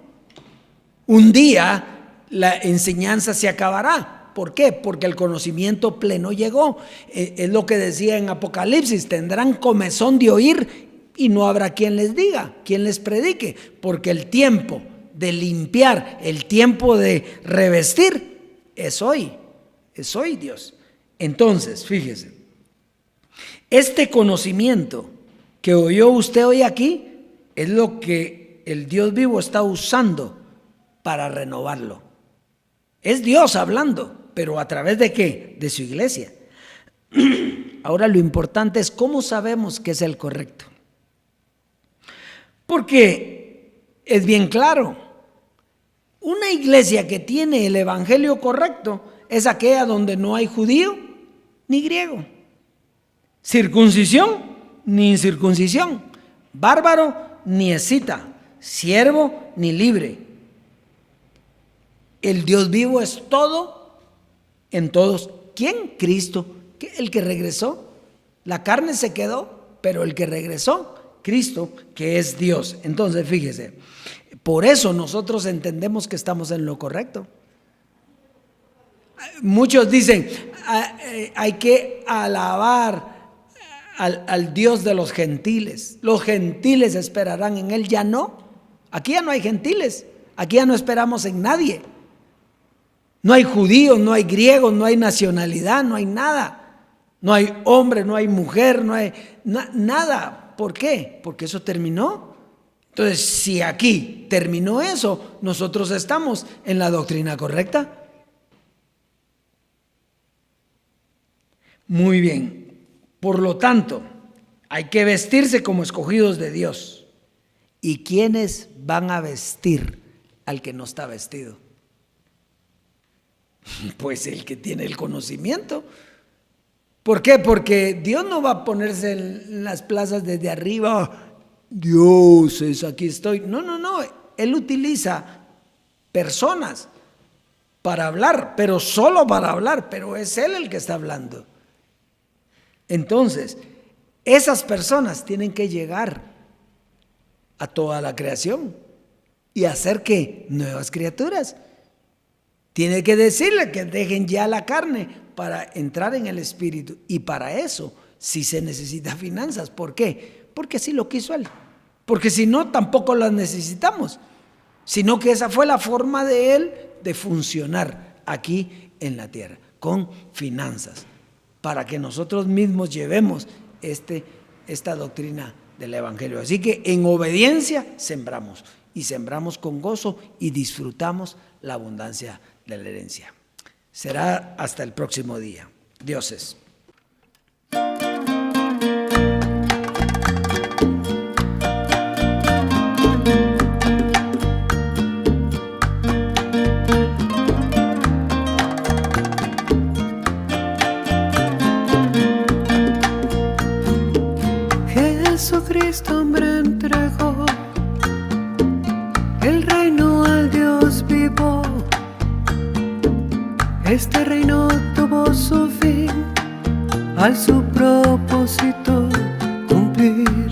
Un día la enseñanza se acabará. ¿Por qué? Porque el conocimiento pleno llegó. Es lo que decía en Apocalipsis, tendrán comezón de oír y no habrá quien les diga, quien les predique, porque el tiempo de limpiar, el tiempo de revestir es hoy, Dios. Entonces, fíjese, Este conocimiento que oyó usted hoy aquí es lo que el Dios vivo está usando para renovarlo. Es Dios hablando, pero ¿a través de qué? De su iglesia. Ahora lo importante es cómo sabemos que es el correcto. Porque es bien claro, una iglesia que tiene el evangelio correcto es aquella donde no hay judío ni griego, circuncisión ni incircuncisión, bárbaro ni escita, siervo ni libre. El Dios vivo es todo en todos. ¿Quién? Cristo, el que regresó. La carne se quedó, pero el que regresó, Cristo, que es Dios. Entonces, fíjese, por eso nosotros entendemos que estamos en lo correcto. Muchos dicen, hay que alabar al Dios de los gentiles. Los gentiles esperarán en Él. Ya no. Aquí ya no hay gentiles. Aquí ya no esperamos en nadie. No hay judíos, no hay griegos, no hay nacionalidad, no hay nada. No hay hombre, no hay mujer, no hay nada. ¿Por qué? Porque eso terminó. Entonces, si aquí terminó eso, nosotros estamos en la doctrina correcta. Muy bien. Por lo tanto, hay que vestirse como escogidos de Dios. ¿Y quiénes van a vestir al que no está vestido? Pues el que tiene el conocimiento. ¿Por qué? Porque Dios no va a ponerse en las plazas desde arriba. Dioses, aquí estoy. No. Él utiliza personas para hablar, pero solo para hablar, pero es Él el que está hablando. Entonces, esas personas tienen que llegar a toda la creación y hacer que nuevas criaturas. Tiene que decirle que dejen ya la carne para entrar en el espíritu. Y para eso sí se necesita finanzas. ¿Por qué? Porque así lo quiso Él. Porque si no, tampoco las necesitamos. Sino que esa fue la forma de Él de funcionar aquí en la tierra, con finanzas, para que nosotros mismos llevemos esta doctrina del evangelio. Así que en obediencia sembramos, y sembramos con gozo y disfrutamos la abundancia de la herencia. Será hasta el próximo día. Dioses. Jesucristo me entregó el reino al Dios vivo. Este reino tuvo su fin al su propósito cumplir.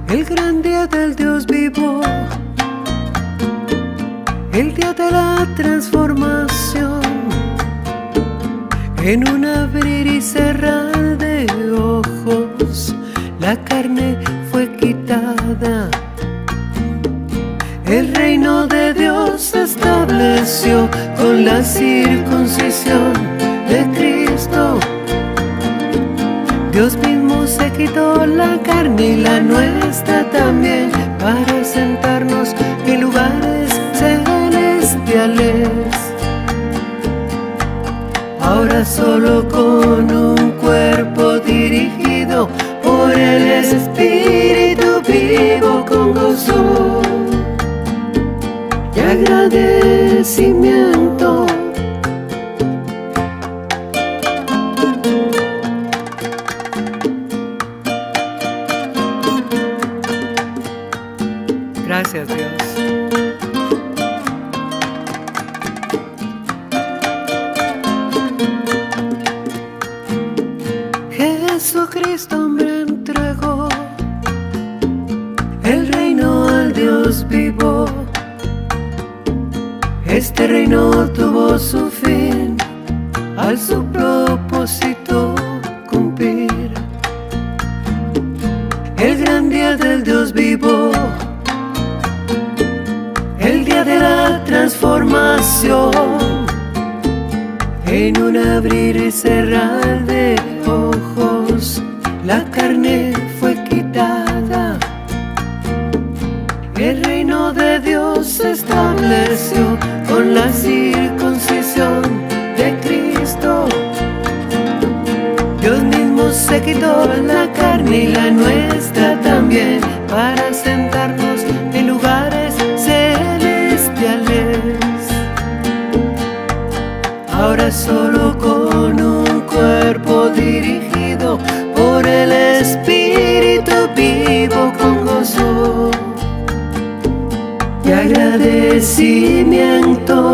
El gran día del Dios vivo, el día de la transformación, en un abrir y cerrar de ojos, la carne fue quitada. El reino de Dios se estableció con la circuncisión de Cristo. Dios mismo se quitó la carne y la nuestra también, para sentarnos en lugares celestiales. Ahora solo con un cuerpo dirigido por el Espíritu vivo con gozo y agradecimiento. Gracias, Dios. Jesucristo me entregó el reino al Dios vivo. Este reino tuvo su fin al su propósito cumplir. El gran día del Dios vivo, el día de la transformación, en un abrir y cerrar de ojos la carne fue quitada. El reino de Dios se estableció con la circuncisión de Cristo. Dios mismo se quitó la carne y la nuestra también, para sentarnos en lugares celestiales. Ahora solo con un cuerpo dirigido por el Espíritu vivo con gozo y agradecimiento.